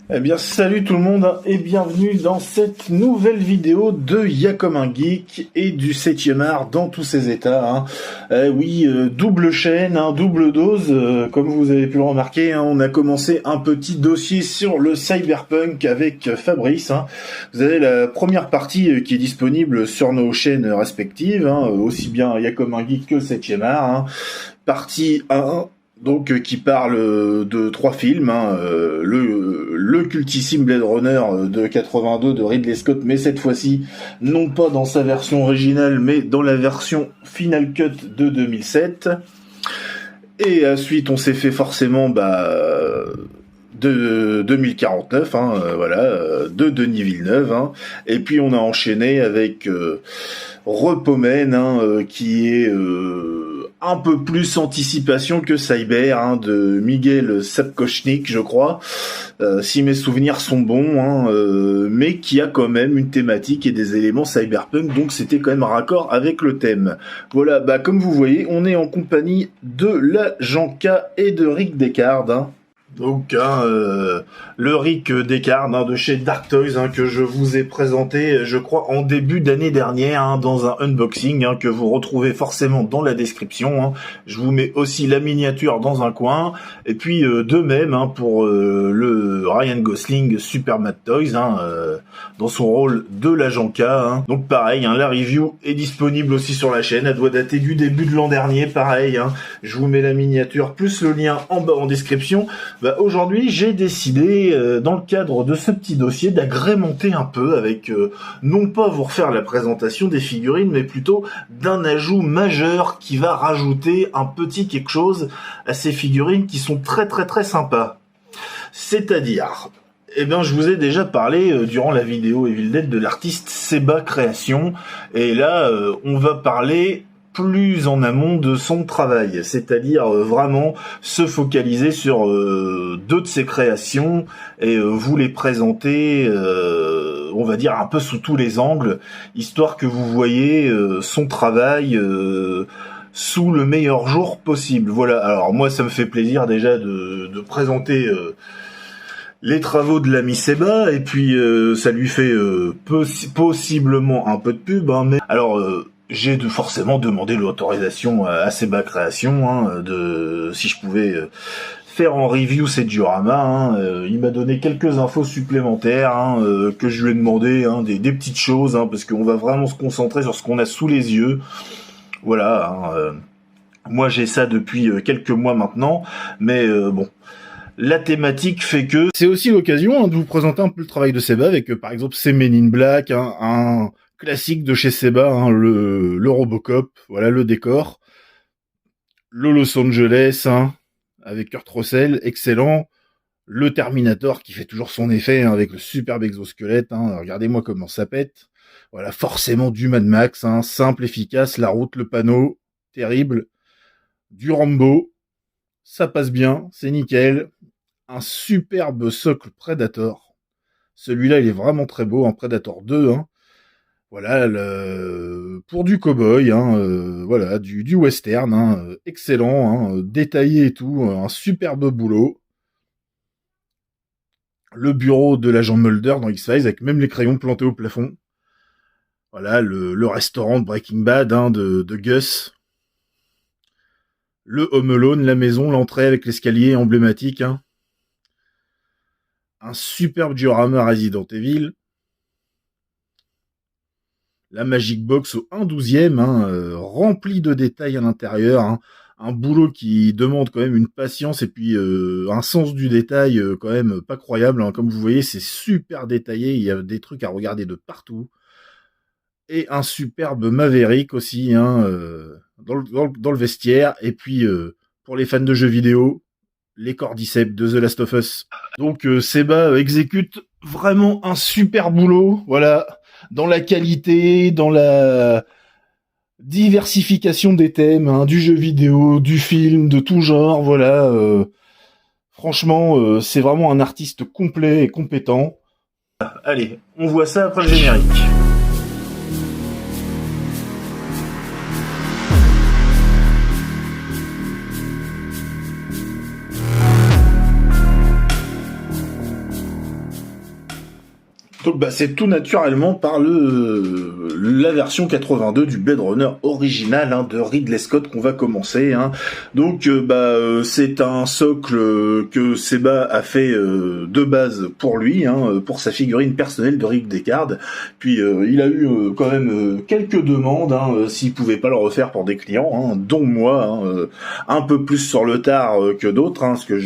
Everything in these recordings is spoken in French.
Eh bien, salut tout le monde et bienvenue dans cette nouvelle vidéo de Y'a comme un geek et du 7e art dans tous ses états. Oui, double chaîne, double dose, comme vous avez pu le remarquer. On a commencé un petit dossier sur le cyberpunk avec Fabrice. Vous avez la première partie qui est disponible sur nos chaînes respectives, aussi bien Y'a comme un geek que le 7e art. Partie 1. Donc qui parle de 3 films, le cultissime Blade Runner de 82 de Ridley Scott, mais cette fois-ci non pas dans sa version originale, mais dans la version Final Cut de 2007. Et ensuite on s'est fait forcément de 2049, de Denis Villeneuve, et puis on a enchaîné avec Repomen, qui est un peu plus anticipation que Cyber, de Miguel Sapochnik, je crois, si mes souvenirs sont bons, mais qui a quand même une thématique et des éléments cyberpunk, donc c'était quand même raccord avec le thème. Voilà, comme vous voyez, on est en compagnie de la Janka et de Rick Descartes. Donc le Rick Descartes de chez Dark Toys, que je vous ai présenté, je crois, en début d'année dernière, dans un unboxing que vous retrouvez forcément dans la description. Je vous mets aussi la miniature dans un coin, et puis de même pour le Ryan Gosling Super Mad Toys, dans son rôle de l'agent K. Donc pareil, la review est disponible aussi sur la chaîne, elle doit dater du début de l'an dernier, pareil. Je vous mets la miniature plus le lien en bas en description. Aujourd'hui, j'ai décidé, dans le cadre de ce petit dossier, d'agrémenter un peu avec, non pas vous refaire la présentation des figurines, mais plutôt d'un ajout majeur qui va rajouter un petit quelque chose à ces figurines qui sont très très très sympas. C'est-à-dire, je vous ai déjà parlé durant la vidéo Evil Dead de l'artiste Seba Création, et là, on va parler plus en amont de son travail, c'est-à-dire vraiment se focaliser sur deux de ses créations et vous les présenter, on va dire un peu sous tous les angles, histoire que vous voyez son travail sous le meilleur jour possible. Voilà, alors moi ça me fait plaisir déjà de présenter les travaux de l'ami Seba, et puis ça lui fait possiblement un peu de pub, mais alors j'ai forcément demandé l'autorisation à Seba Création, si je pouvais faire en review ces dioramas. Il m'a donné quelques infos supplémentaires que je lui ai demandé, des petites choses, parce qu'on va vraiment se concentrer sur ce qu'on a sous les yeux. Voilà. Moi j'ai ça depuis quelques mois maintenant, mais bon. La thématique fait que c'est aussi l'occasion de vous présenter un peu le travail de Seba avec par exemple ces Men in Black, un classique de chez Seba, le Robocop, voilà le décor, le Los Angeles avec Kurt Russell, excellent, le Terminator qui fait toujours son effet avec le superbe exosquelette, regardez-moi comment ça pète, voilà, forcément du Mad Max, simple, efficace, la route, le panneau, terrible, du Rambo, ça passe bien, c'est nickel, un superbe socle Predator, celui-là il est vraiment très beau, Predator 2, voilà, pour du cow-boy, voilà, du western, excellent, détaillé et tout, un superbe boulot. Le bureau de l'agent Mulder dans X-Files, avec même les crayons plantés au plafond. Voilà, le restaurant de Breaking Bad, de Gus. Le Home Alone, la maison, l'entrée avec l'escalier emblématique, Un superbe diorama Resident Evil. La Magic Box au 1/12e, rempli de détails à l'intérieur, un boulot qui demande quand même une patience et puis un sens du détail quand même pas croyable. Comme vous voyez, c'est super détaillé, il y a des trucs à regarder de partout. Et un superbe Maverick aussi, dans le vestiaire. Et puis, pour les fans de jeux vidéo, les cordyceps de The Last of Us. Donc, Seba exécute vraiment un super boulot, voilà, dans la qualité, dans la diversification des thèmes, du jeu vidéo, du film, de tout genre, voilà. Franchement, c'est vraiment un artiste complet et compétent. Allez, on voit ça après le générique. Donc bah, c'est tout naturellement par la version 82 du Blade Runner original de Ridley Scott qu'on va commencer. Donc c'est un socle que Seba a fait de base pour lui, pour sa figurine personnelle de Rick Deckard. Puis il a eu quand même quelques demandes s'il pouvait pas le refaire pour des clients, dont moi, un peu plus sur le tard que d'autres, parce que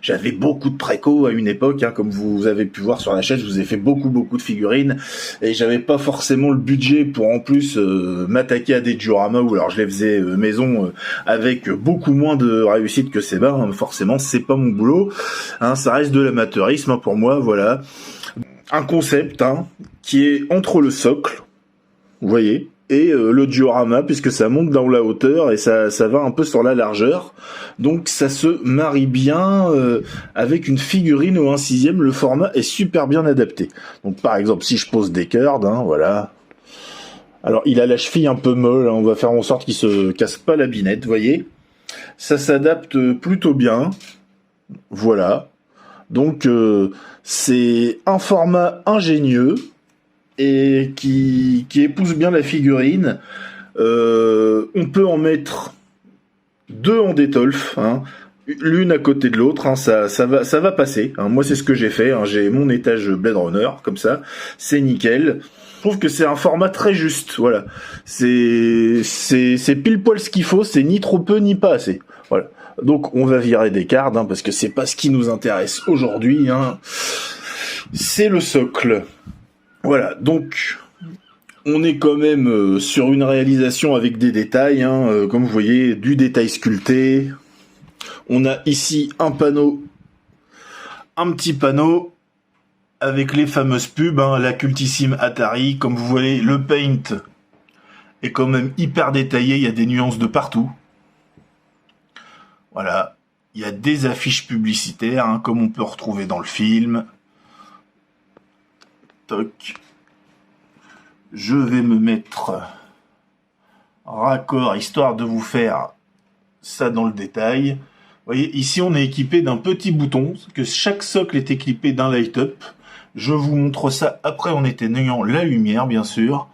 j'avais beaucoup de préco à une époque, comme vous avez pu voir sur la chaîne, je vous ai fait beaucoup de figurines et j'avais pas forcément le budget pour en plus m'attaquer à des dioramas ou alors je les faisais maison avec beaucoup moins de réussite que Seba, forcément c'est pas mon boulot, ça reste de l'amateurisme pour moi, voilà. Un concept qui est entre le socle, vous voyez, et le diorama, puisque ça monte dans la hauteur et ça va un peu sur la largeur. Donc ça se marie bien avec une figurine au 1/6, le format est super bien adapté. Donc par exemple, si je pose Deckard, voilà. Alors il a la cheville un peu molle, on va faire en sorte qu'il se casse pas la binette, vous voyez. Ça s'adapte plutôt bien. Voilà. Donc c'est un format ingénieux et qui épouse bien la figurine. On peut en mettre 2 en détolf, l'une à côté de l'autre, ça va passer. Moi c'est ce que j'ai fait, j'ai mon étage Blade Runner comme ça, c'est nickel. Je trouve que c'est un format très juste, voilà. C'est pile poil ce qu'il faut, c'est ni trop peu ni pas assez. Voilà. Donc on va virer Deckard parce que c'est pas ce qui nous intéresse aujourd'hui. C'est le socle. Voilà, donc on est quand même sur une réalisation avec des détails, comme vous voyez, du détail sculpté. On a ici un petit panneau avec les fameuses pubs, la cultissime Atari. Comme vous voyez, le paint est quand même hyper détaillé, il y a des nuances de partout. Voilà, il y a des affiches publicitaires, comme on peut retrouver dans le film. Toc. Je vais me mettre raccord, histoire de vous faire ça dans le détail. Vous voyez, ici on est équipé d'un petit bouton, que chaque socle est équipé d'un light-up. Je vous montre ça après en éteignant la lumière, bien sûr.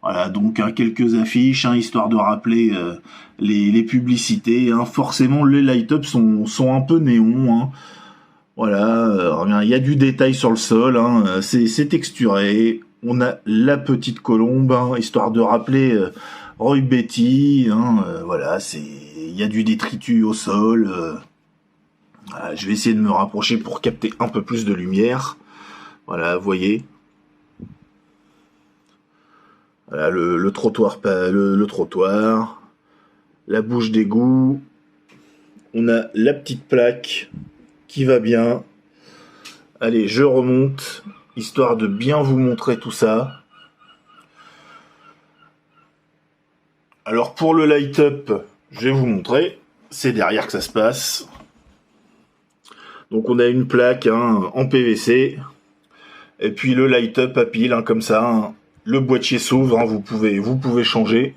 Voilà, donc quelques affiches, histoire de rappeler les publicités. Forcément, les light-up sont un peu néons. Voilà, il y a du détail sur le sol, c'est texturé. On a la petite colombe, histoire de rappeler Roy Betty. Voilà, il y a du détritus au sol. Voilà, je vais essayer de me rapprocher pour capter un peu plus de lumière. Voilà, vous voyez. Voilà, le trottoir, le trottoir, la bouche d'égout. On a la petite plaque qui va bien. Allez, je remonte, histoire de bien vous montrer tout ça. Alors pour le light-up, je vais vous montrer. C'est derrière que ça se passe. Donc on a une plaque en PVC. Et puis le light-up à pile, comme ça. Le boîtier s'ouvre, vous pouvez changer.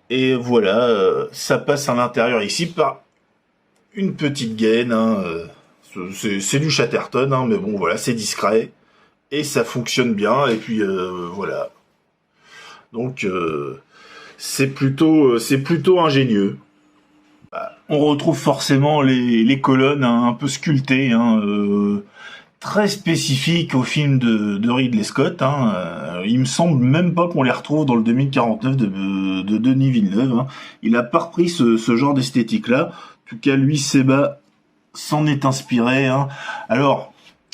Et voilà, ça passe à l'intérieur ici par une petite gaine. C'est du Chatterton, mais bon voilà, c'est discret. Et ça fonctionne bien, et puis voilà. Donc c'est plutôt ingénieux. On retrouve forcément les colonnes un peu sculptées, très spécifiques au film de Ridley Scott. Il me semble même pas qu'on les retrouve dans le 2049 de Denis Villeneuve. Il a pas repris ce genre d'esthétique-là. En tout cas, lui, Seba s'en est inspiré. Alors,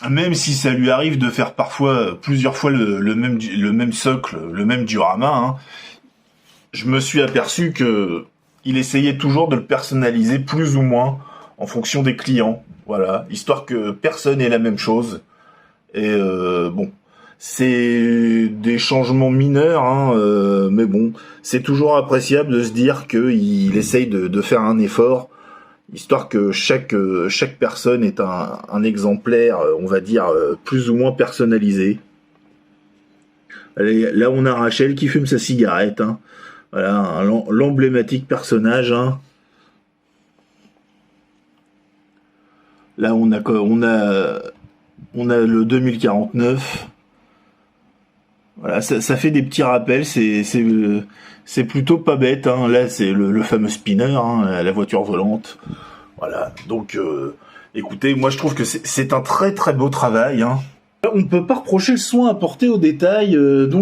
même si ça lui arrive de faire parfois plusieurs fois le même socle, le même diorama, je me suis aperçu que il essayait toujours de le personnaliser plus ou moins en fonction des clients. Voilà, histoire que personne ait la même chose. Et bon, c'est des changements mineurs, mais bon, c'est toujours appréciable de se dire qu'il essaye de faire un effort, histoire que chaque personne est un exemplaire, on va dire, plus ou moins personnalisé. Allez, là, on a Rachel qui fume sa cigarette. Voilà, l'emblématique personnage. Là, on a le 2049. Voilà, ça fait des petits rappels, c'est plutôt pas bête, hein. Là, c'est le fameux spinner, hein, la voiture volante. Voilà, donc écoutez, moi je trouve que c'est un très très beau travail, hein. On ne peut pas reprocher le soin apporté au détail, Seba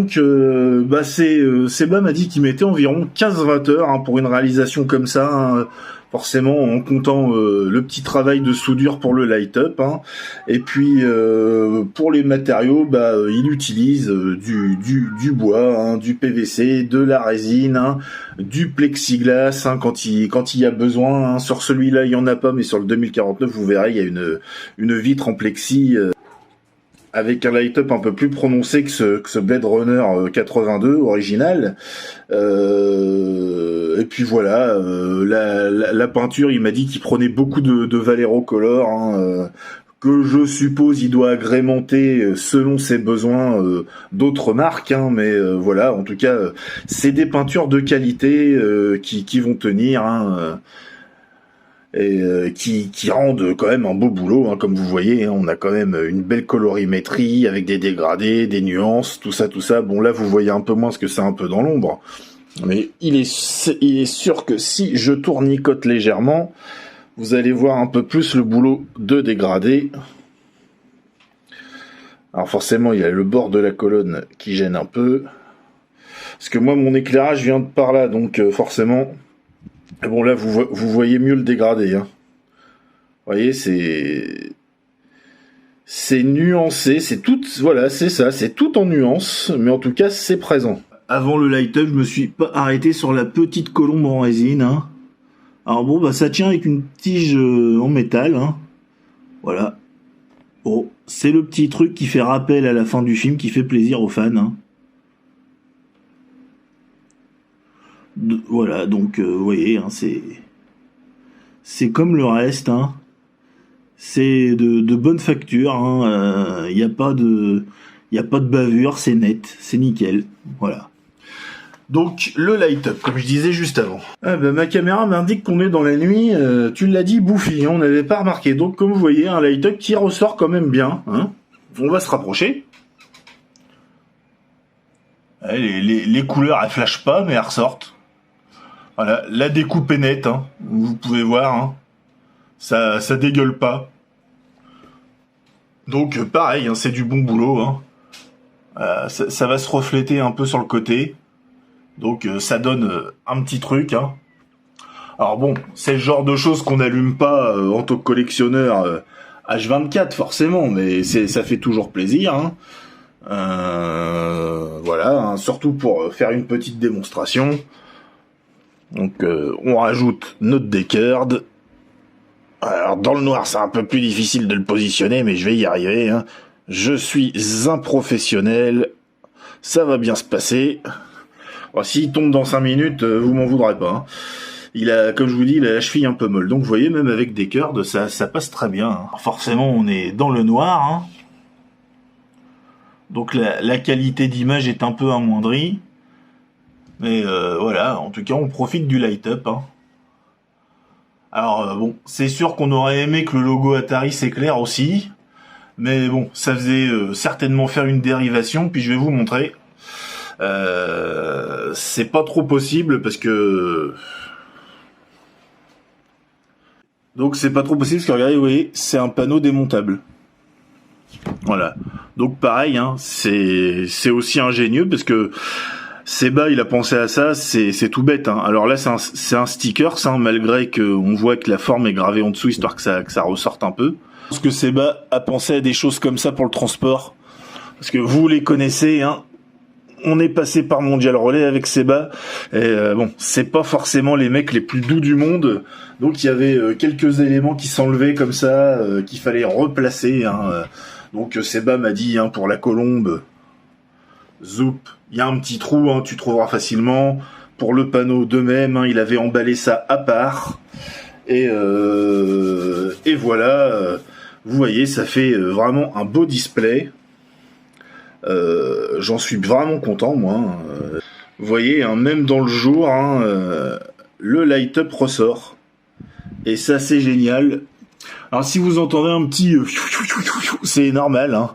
m'a dit qu'il mettait environ 15-20 heures, hein, pour une réalisation comme ça, hein, forcément en comptant le petit travail de soudure pour le light-up, hein. Et puis pour les matériaux, il utilise du bois, hein, du PVC, de la résine, hein, du plexiglas, hein, quand il y a besoin, hein. Sur celui-là il y en a pas, mais sur le 2049 vous verrez il y a une vitre en plexi, avec un light-up un peu plus prononcé que ce Blade Runner 82 original. Et puis voilà, la peinture, il m'a dit qu'il prenait beaucoup de Valero Color, hein, que je suppose il doit agrémenter selon ses besoins d'autres marques, hein, mais voilà, en tout cas, c'est des peintures de qualité qui vont tenir, hein, et qui rendent quand même un beau boulot, hein, comme vous voyez, hein, on a quand même une belle colorimétrie avec des dégradés, des nuances, tout ça. Bon là vous voyez un peu moins parce que c'est un peu dans l'ombre, mais il est sûr que si je tournicote légèrement, vous allez voir un peu plus le boulot de dégradé. Alors forcément il y a le bord de la colonne qui gêne un peu, parce que moi mon éclairage vient de par là, donc forcément. Bon là vous voyez mieux le dégradé, hein. Vous voyez, c'est nuancé, c'est tout, voilà, c'est ça, c'est tout en nuances, mais en tout cas c'est présent. Avant le light-up, je me suis pas arrêté sur la petite colombe en résine, hein. Alors bon, ça tient avec une tige en métal, hein. Voilà. Bon, c'est le petit truc qui fait rappel à la fin du film, qui fait plaisir aux fans, hein. Voilà, donc vous voyez, hein, c'est comme le reste, hein. C'est de bonne facture, hein. Y a pas de bavure, c'est net, c'est nickel, voilà. Donc le light-up, comme je disais juste avant. Ma caméra m'indique qu'on est dans la nuit. Tu l'as dit, bouffi, hein, on n'avait pas remarqué. Donc comme vous voyez, un light-up qui ressort quand même bien, hein. On va se rapprocher. Les couleurs elles flashent pas, mais elles ressortent. Voilà, la découpe est nette, hein, vous pouvez voir, hein, ça dégueule pas. Donc pareil, hein, c'est du bon boulot, hein. Ça va se refléter un peu sur le côté, donc ça donne un petit truc, hein. Alors bon, c'est le genre de choses qu'on n'allume pas en tant que collectionneur H24 forcément, mais ça fait toujours plaisir, hein. Voilà, hein, surtout pour faire une petite démonstration. Donc on rajoute notre Deckard. Alors dans le noir c'est un peu plus difficile de le positionner, mais je vais y arriver, hein. Je suis un professionnel, ça va bien se passer. Alors, s'il tombe dans 5 minutes, vous m'en voudrez pas, hein. Il a, comme je vous dis, il a la cheville un peu molle. Donc vous voyez, même avec Deckard, ça passe très bien, hein. Alors, forcément on est dans le noir, hein. Donc la qualité d'image est un peu amoindrie. Mais voilà, en tout cas, on profite du light-up, hein. Alors bon, c'est sûr qu'on aurait aimé que le logo Atari s'éclaire aussi, mais bon, ça faisait certainement faire une dérivation. Puis je vais vous montrer. C'est pas trop possible parce que regardez, vous voyez, c'est un panneau démontable. Voilà. Donc pareil, hein, c'est aussi ingénieux parce que Seba, il a pensé à ça, c'est tout bête, hein. Alors là, c'est un sticker, ça, hein, malgré qu'on voit que la forme est gravée en dessous, histoire que ça ressorte un peu. Je pense que Seba a pensé à des choses comme ça pour le transport. Parce que vous les connaissez, hein. On est passé par Mondial Relais avec Seba. Et bon, c'est pas forcément les mecs les plus doux du monde. Donc il y avait quelques éléments qui s'enlevaient comme ça, qu'il fallait replacer, hein. Donc Seba m'a dit, hein, pour la colombe, zoup, il y a un petit trou, hein, tu trouveras facilement. Pour le panneau de même, hein, il avait emballé ça à part. Et voilà, vous voyez, ça fait vraiment un beau display. J'en suis vraiment content, moi. Vous voyez, hein, même dans le jour, hein, le light-up ressort. Et ça, c'est génial. Alors, si vous entendez un petit... c'est normal, hein.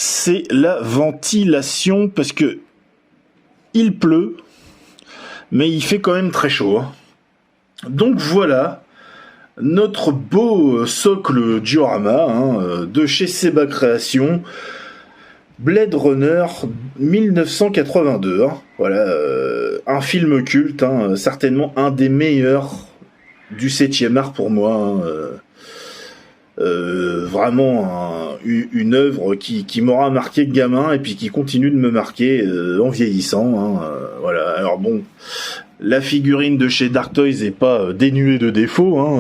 c'est la ventilation, parce que il pleut, mais il fait quand même très chaud. Hein. Donc voilà, notre beau socle diorama de chez Seba Création, Blade Runner 1982. Hein. Voilà, un film culte, certainement un des meilleurs du 7e art pour moi. Vraiment une œuvre qui m'aura marqué gamin et puis qui continue de me marquer en vieillissant. Voilà. Alors bon, la figurine de chez Dark Toys est pas dénuée de défauts.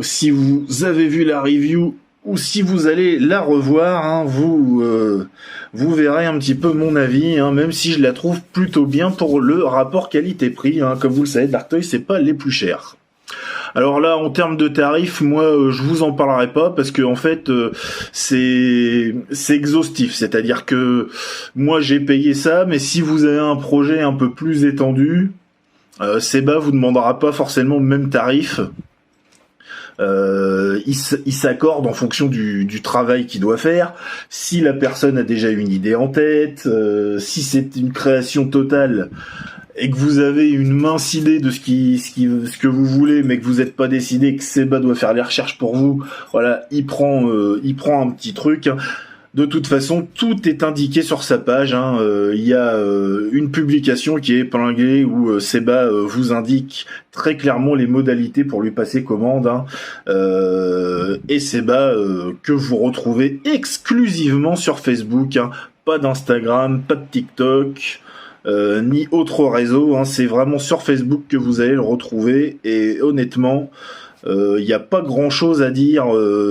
Si vous avez vu la review ou si vous allez la revoir, vous verrez un petit peu mon avis, même si je la trouve plutôt bien pour le rapport qualité-prix. Comme vous le savez, Dark Toys c'est pas les plus chers. Alors là, en termes de tarifs, moi, je vous en parlerai pas parce que en fait, c'est exhaustif. C'est-à-dire que moi, j'ai payé ça, mais si vous avez un projet un peu plus étendu, Seba vous demandera pas forcément le même tarif. Il s'accorde en fonction du travail qu'il doit faire. Si la personne a déjà une idée en tête, si c'est une création totale et que vous avez une mince idée de ce que vous voulez, mais que vous n'êtes pas décidé, que Seba doit faire les recherches pour vous, voilà, il prend un petit truc. De toute façon, tout est indiqué sur sa page. Il y a une publication qui est épinglée où Seba vous indique très clairement les modalités pour lui passer commande. Et Seba que vous retrouvez exclusivement sur Facebook. Pas d'Instagram, pas de TikTok. Ni autre réseau, c'est vraiment sur Facebook que vous allez le retrouver, et honnêtement, il n'y a pas grand chose à dire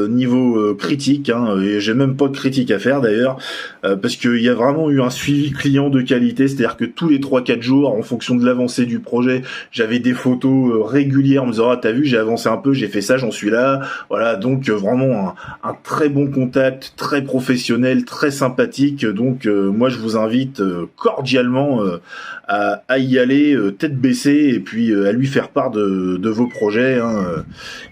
niveau critique, et j'ai même pas de critique à faire d'ailleurs, parce qu'il y a vraiment eu un suivi client de qualité, c'est-à-dire que tous les 3-4 jours, en fonction de l'avancée du projet, j'avais des photos régulières en me disant t'as vu, j'ai avancé un peu, j'ai fait ça, j'en suis là, voilà, donc vraiment un très bon contact, très professionnel, très sympathique, donc moi je vous invite cordialement à y aller tête baissée, et puis à lui faire part de vos projets.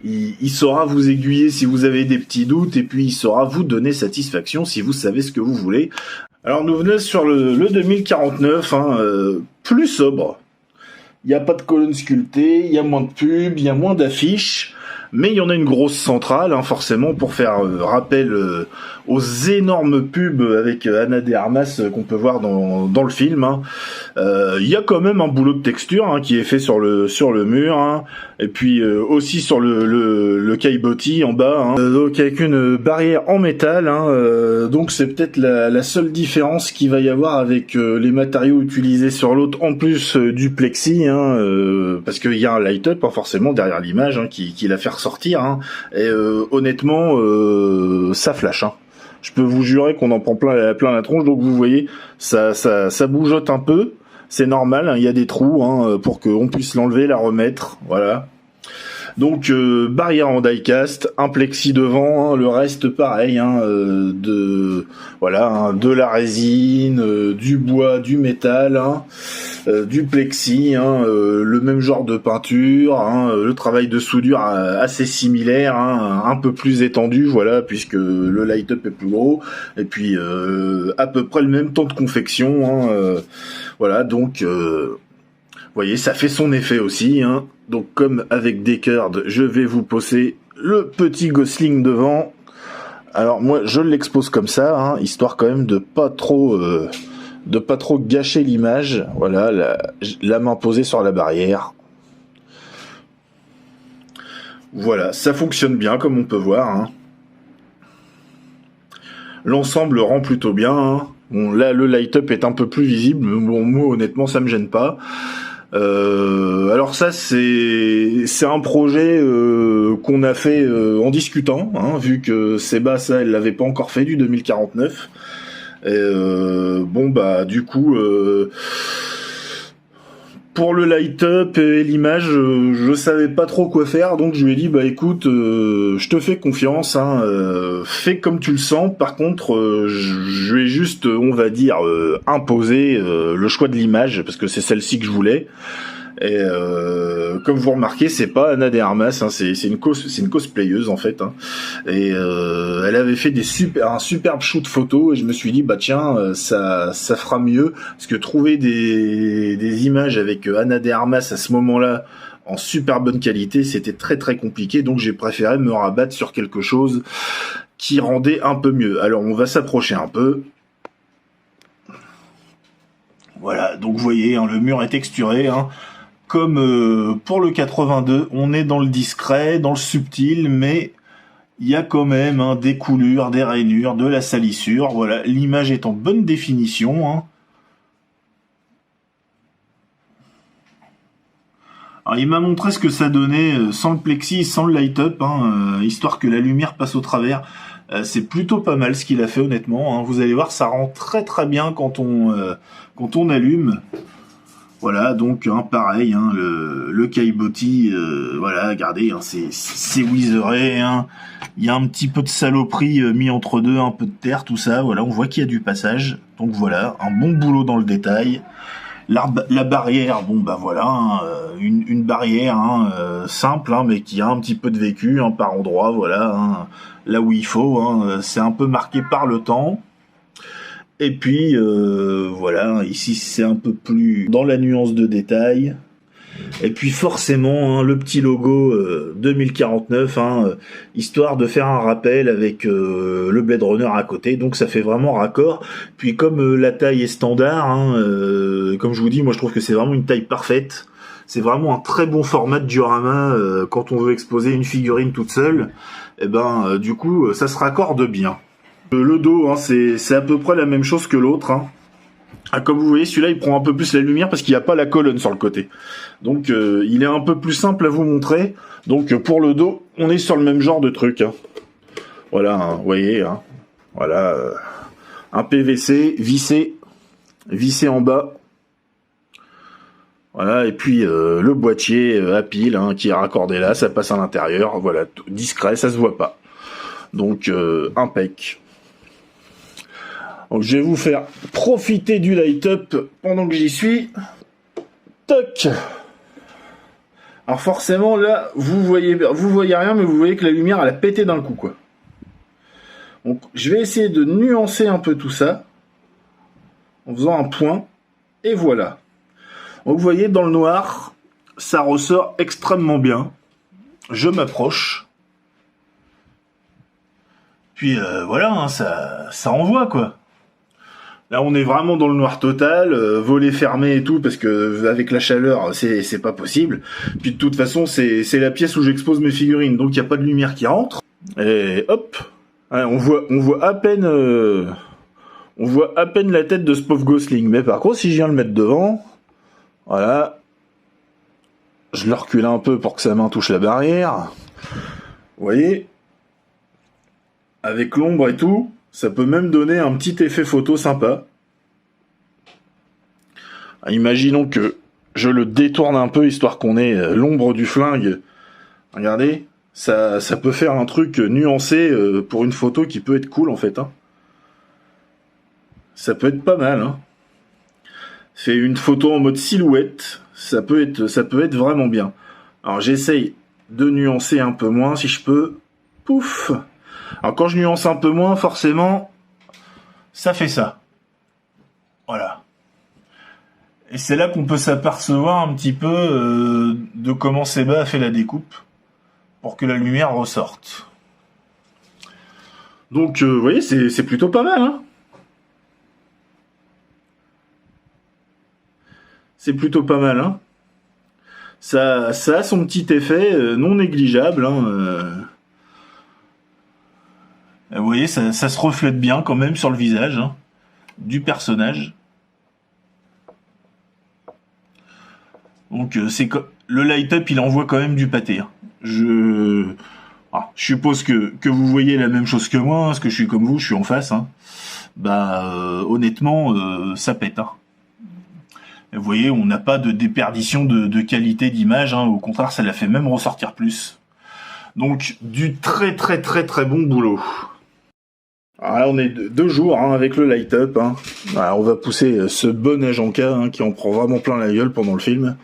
Il saura vous aiguiller si vous avez des petits doutes, et puis il saura vous donner satisfaction si vous savez ce que vous voulez. Alors nous venons sur le 2049, plus sobre. Il n'y a pas de colonne sculptée, il y a moins de pubs, il y a moins d'affiches, mais il y en a une grosse centrale, forcément, pour faire rappel aux énormes pubs avec Ana de Armas qu'on peut voir dans le film. Il y a quand même un boulot de texture qui est fait sur le mur, et puis aussi sur le caillebotis en bas, donc avec une barrière en métal, donc c'est peut-être la seule différence qu'il va y avoir avec les matériaux utilisés sur l'autre, en plus du plexi, parce qu'il y a un light-up forcément derrière l'image qui la fait ressortir, et honnêtement ça flash. Je peux vous jurer qu'on en prend plein la tronche, donc vous voyez, ça bougeote un peu, c'est normal, il y a des trous pour qu'on puisse l'enlever, la remettre, voilà. Donc barrière en die-cast, un plexi devant, le reste pareil, de la résine, du bois, du métal, du plexi, le même genre de peinture, le travail de soudure assez similaire, un peu plus étendu, voilà, puisque le light-up est plus gros, et puis à peu près le même temps de confection, voilà, donc vous voyez, ça fait son effet aussi, Donc comme avec Deckard, je vais vous poser le petit Gosling devant. Alors moi je l'expose comme ça, histoire quand même de pas trop gâcher l'image. Voilà, la main posée sur la barrière. Voilà, ça fonctionne bien comme on peut voir. L'ensemble rend plutôt bien. Bon là le light-up est un peu plus visible, mais bon moi honnêtement ça me gêne pas. Alors ça c'est un projet qu'on a fait en discutant, vu que Seba ça elle l'avait pas encore fait du 2049. Et du coup pour le light-up et l'image, je savais pas trop quoi faire, donc je lui ai dit écoute, je te fais confiance, fais comme tu le sens. Par contre, je vais juste, on va dire, imposer le choix de l'image parce que c'est celle-ci que je voulais. Et comme vous remarquez, c'est pas Ana de Armas, hein, c'est une cosplayeuse en fait. Hein. Et elle avait fait un superbe shoot photo et je me suis dit bah tiens, ça fera mieux parce que trouver des images avec Ana de Armas à ce moment-là en super bonne qualité, c'était très très compliqué. Donc j'ai préféré me rabattre sur quelque chose qui rendait un peu mieux. Alors on va s'approcher un peu. Voilà, donc vous voyez, hein, le mur est texturé. Hein. Comme pour le 82, on est dans le discret, dans le subtil, mais il y a quand même hein, des coulures, des rainures, de la salissure. Voilà, l'image est en bonne définition. Hein. Alors, il m'a montré ce que ça donnait sans le plexi, sans le light-up, hein, histoire que la lumière passe au travers. C'est plutôt pas mal ce qu'il a fait honnêtement. Hein. Vous allez voir, ça rend très très bien quand on allume. Voilà, donc hein, pareil, hein, le caillebotis, voilà, regardez, hein, c'est wizeré, hein. Il y a un petit peu de saloperie mis entre deux, un peu de terre, tout ça. Voilà, on voit qu'il y a du passage. Donc voilà, un bon boulot dans le détail. La barrière, bon bah voilà, hein, une barrière hein, simple, hein, mais qui a un petit peu de vécu hein, par endroit, voilà, hein, là où il faut. Hein, c'est un peu marqué par le temps. Et puis voilà, ici c'est un peu plus dans la nuance de détail. Et puis forcément, hein, le petit logo 2049, hein, histoire de faire un rappel avec le Blade Runner à côté, donc ça fait vraiment raccord. Puis comme la taille est standard, hein, comme je vous dis, moi je trouve que c'est vraiment une taille parfaite. C'est vraiment un très bon format de diorama quand on veut exposer une figurine toute seule. Et ben du coup, ça se raccorde bien. Le dos, hein, c'est à peu près la même chose que l'autre. Hein. Ah, comme vous voyez, celui-là, il prend un peu plus la lumière parce qu'il n'y a pas la colonne sur le côté. Donc, il est un peu plus simple à vous montrer. Donc, pour le dos, on est sur le même genre de truc. Hein. Voilà, hein, vous voyez. Hein. Voilà, un PVC vissé en bas. Voilà, et puis le boîtier à pile hein, qui est raccordé là, ça passe à l'intérieur. Voilà, discret, ça se voit pas. Donc, impec. Donc je vais vous faire profiter du light-up pendant que j'y suis. Toc. Alors forcément là, vous voyez rien, mais vous voyez que la lumière elle a pété d'un coup quoi. Donc je vais essayer de nuancer un peu tout ça en faisant un point. Et voilà. Donc vous voyez dans le noir, ça ressort extrêmement bien. Je m'approche. Puis voilà, hein, ça envoie quoi. Là, on est vraiment dans le noir total, volet fermé et tout, parce que avec la chaleur, c'est pas possible. Puis de toute façon, c'est la pièce où j'expose mes figurines, donc il n'y a pas de lumière qui rentre. Et hop, ouais, on voit à peine la tête de ce pauvre Gosling. Mais par contre, si je viens le mettre devant, voilà, je le recule un peu pour que sa main touche la barrière. Vous voyez, avec l'ombre et tout. Ça peut même donner un petit effet photo sympa. Imaginons que je le détourne un peu, histoire qu'on ait l'ombre du flingue. Regardez, ça peut faire un truc nuancé pour une photo qui peut être cool en fait. Hein. Ça peut être pas mal. Hein. C'est une photo en mode silhouette. Ça peut être vraiment bien. Alors j'essaye de nuancer un peu moins si je peux. Pouf! Alors quand je nuance un peu moins, forcément, ça fait ça. Voilà. Et c'est là qu'on peut s'apercevoir un petit peu de comment Seba a fait la découpe pour que la lumière ressorte. Donc, vous voyez, c'est plutôt pas mal. Hein. C'est plutôt pas mal. Hein. Ça a son petit effet non négligeable. Hein, Vous voyez, ça se reflète bien quand même sur le visage hein, du personnage. Donc le light-up, il envoie quand même du pâté. Hein. Je suppose que vous voyez la même chose que moi, hein, parce que je suis comme vous, je suis en face. Hein. Bah honnêtement, ça pète. Hein. Vous voyez, on n'a pas de déperdition de qualité d'image. Hein. Au contraire, ça la fait même ressortir plus. Donc du très très très très bon boulot. Alors là, on est 2 jours hein, avec le light-up. Hein. Alors, on va pousser ce bon agent K hein, qui en prend vraiment plein la gueule pendant le film.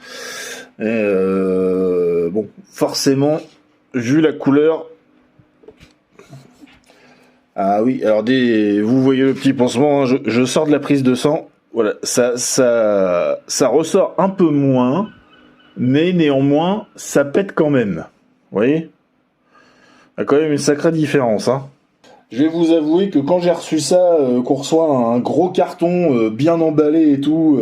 Et bon, forcément, vu la couleur. Ah oui, alors vous voyez le petit pansement, hein, je sors de la prise de sang. Voilà, ça ressort un peu moins, mais néanmoins, ça pète quand même. Vous voyez ? Il y a quand même une sacrée différence, hein. Je vais vous avouer que quand j'ai reçu ça, qu'on reçoit un gros carton bien emballé et tout,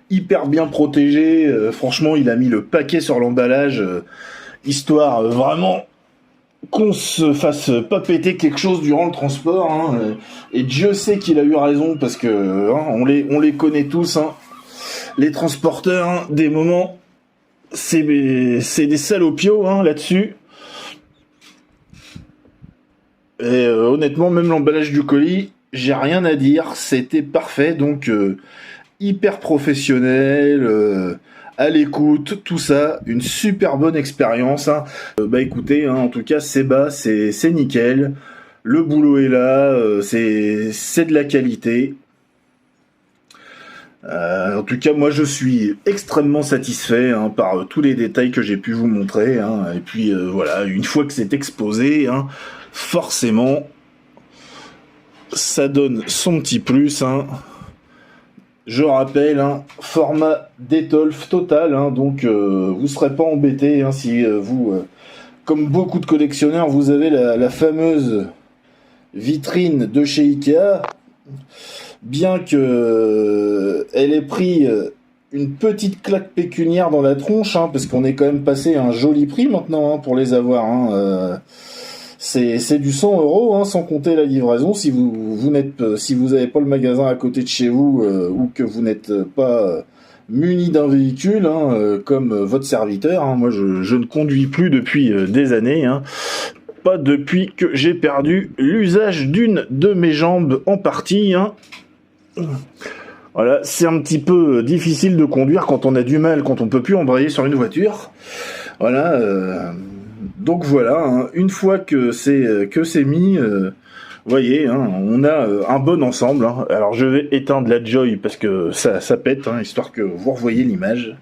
hyper bien protégé, franchement, il a mis le paquet sur l'emballage, histoire vraiment qu'on se fasse pas péter quelque chose durant le transport, hein, et Dieu sait qu'il a eu raison, parce que hein, on les connaît tous, hein, les transporteurs, hein, des moments, c'est des salopios hein, là-dessus. Et honnêtement, même l'emballage du colis, j'ai rien à dire, c'était parfait, donc hyper professionnel, à l'écoute, tout ça, une super bonne expérience. Hein. Bah écoutez, hein, en tout cas, c'est nickel, le boulot est là, c'est de la qualité. En tout cas, moi, je suis extrêmement satisfait hein, par tous les détails que j'ai pu vous montrer. Hein, et puis voilà, une fois que c'est exposé, hein, forcément, ça donne son petit plus. Hein. Je rappelle, hein, format d'étolfe total, hein, donc vous serez pas embêté hein, si vous, comme beaucoup de collectionneurs, vous avez la fameuse vitrine de chez Ikea. Bien que elle ait pris une petite claque pécuniaire dans la tronche, hein, parce qu'on est quand même passé à un joli prix maintenant hein, pour les avoir. Hein, c'est du 100 €, hein, sans compter la livraison. Si vous n'avez pas le magasin à côté de chez vous ou que vous n'êtes pas muni d'un véhicule, hein, comme votre serviteur. Hein, moi, je ne conduis plus depuis des années. Hein, pas depuis que j'ai perdu l'usage d'une de mes jambes en partie. Hein. Voilà, c'est un petit peu difficile de conduire quand on a du mal, quand on peut plus embrayer sur une voiture. Voilà. Donc voilà, hein, une fois que c'est mis, vous voyez, hein, on a un bon ensemble. Hein. Alors je vais éteindre la Joy parce que ça pète, hein, histoire que vous revoyez l'image.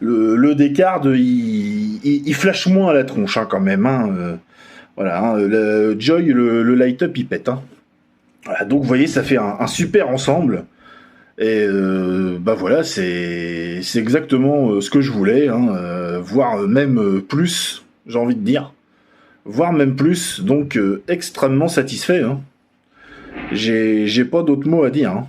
Le Descartes, il flash moins à la tronche hein, quand même. Hein, voilà, hein, le Joy, le light-up, il pète. Hein. Voilà, donc vous voyez, ça fait un super ensemble. Et bah voilà, c'est exactement ce que je voulais, hein, voire même plus, j'ai envie de dire. Voire même plus, donc extrêmement satisfait. Hein. J'ai pas d'autres mots à dire. Hein.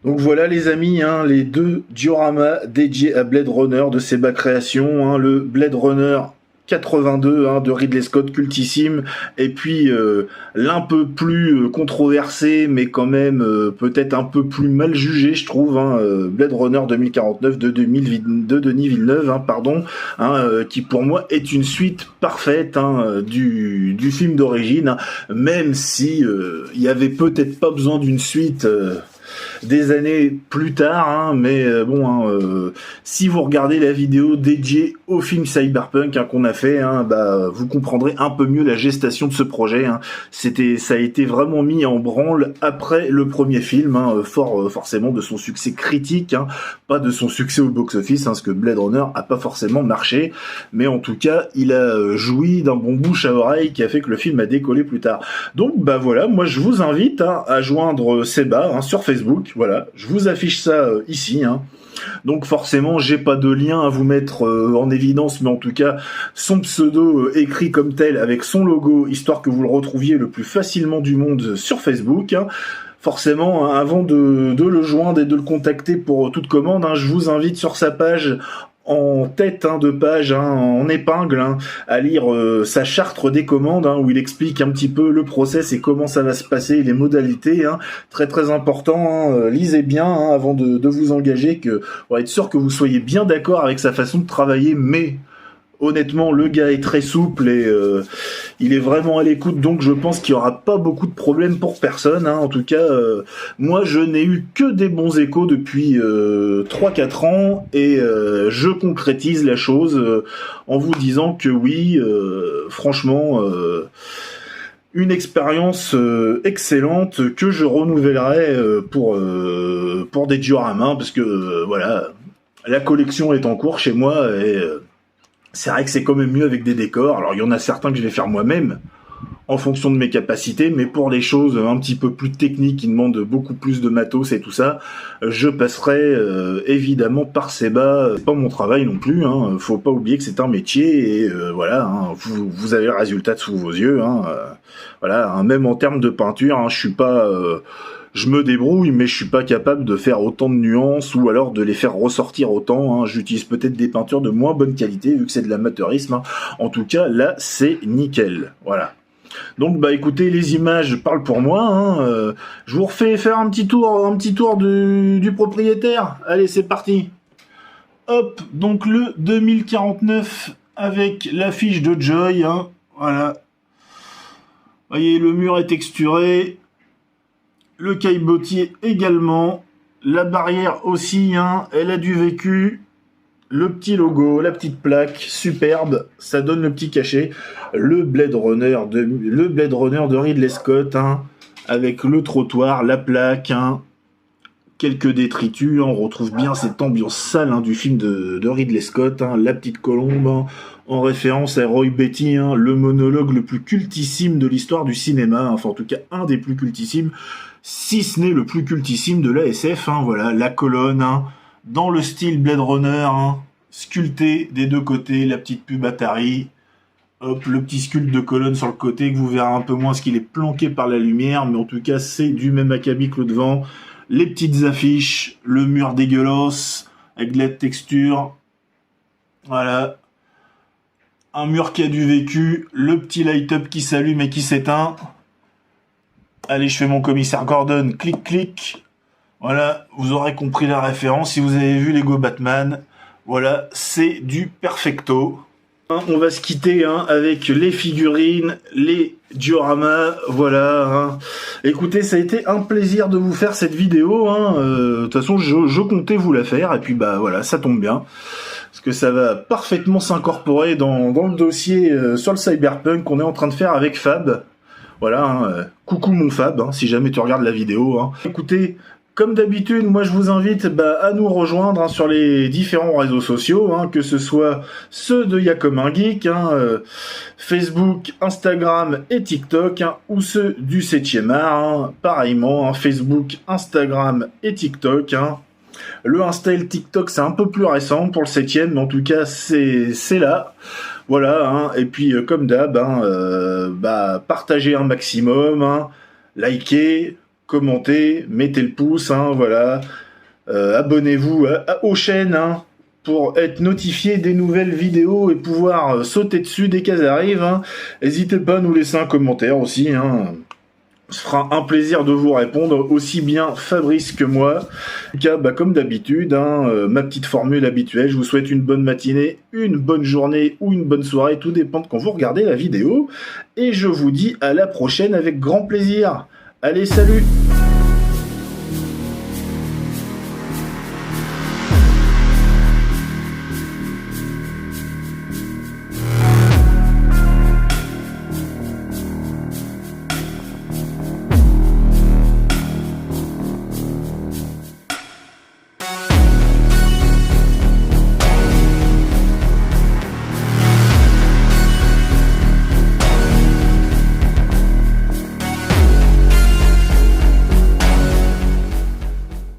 Donc voilà les amis, hein, les deux dioramas dédiés à Blade Runner de Seba Création, hein, le Blade Runner 82 hein, de Ridley Scott, cultissime, et puis l'un peu plus controversé, mais quand même peut-être un peu plus mal jugé, je trouve, hein, Blade Runner 2049 de Denis Villeneuve, hein, pardon, hein, qui pour moi est une suite parfaite hein, du film d'origine, hein, même si il y avait peut-être pas besoin d'une suite. Des années plus tard, hein, mais bon, hein, si vous regardez la vidéo dédiée au film Cyberpunk hein, qu'on a fait, hein, bah, vous comprendrez un peu mieux la gestation de ce projet. Hein. Ça a été vraiment mis en branle après le premier film, hein, forcément de son succès critique, hein, pas de son succès au box-office, hein, parce que Blade Runner a pas forcément marché, mais en tout cas, il a joui d'un bon bouche à oreille qui a fait que le film a décollé plus tard. Donc, bah voilà, moi je vous invite hein, à joindre Seba hein, sur Facebook. Voilà, je vous affiche ça ici. Hein. Donc forcément, j'ai pas de lien à vous mettre en évidence, mais en tout cas, son pseudo écrit comme tel avec son logo, histoire que vous le retrouviez le plus facilement du monde sur Facebook. Hein. Forcément, hein, avant de le joindre et de le contacter pour toute commande, hein, je vous invite sur sa page en tête hein, de page, hein, en épingle, hein, à lire sa charte des commandes, hein, où il explique un petit peu le process et comment ça va se passer, les modalités, hein, très très important, hein, lisez bien hein, avant de vous engager, pour être sûr que vous soyez bien d'accord avec sa façon de travailler, mais honnêtement, le gars est très souple et il est vraiment à l'écoute, donc je pense qu'il n'y aura pas beaucoup de problèmes pour personne. Hein. En tout cas, moi, je n'ai eu que des bons échos depuis 3-4 ans et je concrétise la chose en vous disant que oui, franchement... une expérience excellente que je renouvellerai pour des dioramas parce que voilà, la collection est en cours chez moi et c'est vrai que c'est quand même mieux avec des décors. Alors il y en a certains que je vais faire moi-même en fonction de mes capacités, mais pour les choses un petit peu plus techniques qui demandent beaucoup plus de matos et tout ça, je passerai évidemment par Seba. C'est pas mon travail non plus, hein. Faut pas oublier que c'est un métier et voilà, hein, vous avez le résultat sous vos yeux, hein, voilà, hein, même en termes de peinture, hein, je suis pas je me débrouille, mais je suis pas capable de faire autant de nuances ou alors de les faire ressortir autant, hein. J'utilise peut-être des peintures de moins bonne qualité vu que c'est de l'amateurisme, hein. En tout cas, là, c'est nickel. Voilà. Donc bah écoutez, les images parlent pour moi, hein. Je vous refais faire un petit tour du propriétaire. Allez, c'est parti. Hop, donc le 2049 avec l'affiche de Joy, hein. Voilà. Vous voyez, le mur est texturé, le caillebotier également, la barrière aussi, hein. Elle a du vécu. Le petit logo, la petite plaque, superbe, ça donne le petit cachet. Le Blade Runner de Ridley Scott, hein, avec le trottoir, la plaque, hein, quelques détritus, hein, on retrouve bien cette ambiance sale, hein, du film de Ridley Scott, hein, la petite colombe, hein, en référence à Roy Betty, hein, le monologue le plus cultissime de l'histoire du cinéma, hein, enfin en tout cas un des plus cultissimes, si ce n'est le plus cultissime de la SF, hein, voilà, la colonne, hein, dans le style Blade Runner, hein, sculpté des deux côtés, la petite pub Atari, hop, le petit sculpte de colonne sur le côté, que vous verrez un peu moins parce qu'il est planqué par la lumière, mais en tout cas c'est du même acabit que le devant, les petites affiches, le mur dégueulasse, avec de la texture, voilà, un mur qui a du vécu, le petit light-up qui s'allume et qui s'éteint, allez je fais mon commissaire Gordon, clic clic. Voilà, vous aurez compris la référence si vous avez vu Lego Batman. Voilà, c'est du perfecto. On va se quitter, hein, avec les figurines, les dioramas, voilà. Hein. Écoutez, ça a été un plaisir de vous faire cette vidéo. Hein. De toute façon, je comptais vous la faire, et puis bah voilà, ça tombe bien. Parce que ça va parfaitement s'incorporer dans le dossier sur le cyberpunk qu'on est en train de faire avec Fab. Voilà, hein, coucou mon Fab, hein, si jamais tu regardes la vidéo. Hein. Écoutez, comme d'habitude, moi je vous invite à nous rejoindre, hein, sur les différents réseaux sociaux, hein, que ce soit ceux de Y'a comme un geek, hein, Facebook, Instagram et TikTok, hein, ou ceux du 7e art, hein, pareillement, hein, Facebook, Instagram et TikTok. Hein. Le Insta et le TikTok c'est un peu plus récent pour le 7e, mais en tout cas c'est là. Voilà, hein, et puis comme d'hab, hein, partagez un maximum, hein, likez, commentez, mettez le pouce, hein, voilà. Abonnez-vous aux chaînes, hein, pour être notifié des nouvelles vidéos et pouvoir sauter dessus dès qu'elles arrivent. Hein. N'hésitez pas à nous laisser un commentaire aussi. Hein. Ce fera un plaisir de vous répondre, aussi bien Fabrice que moi. En tout cas, comme d'habitude, hein, ma petite formule habituelle, je vous souhaite une bonne matinée, une bonne journée ou une bonne soirée, tout dépend de quand vous regardez la vidéo. Et je vous dis à la prochaine avec grand plaisir. Allez, salut!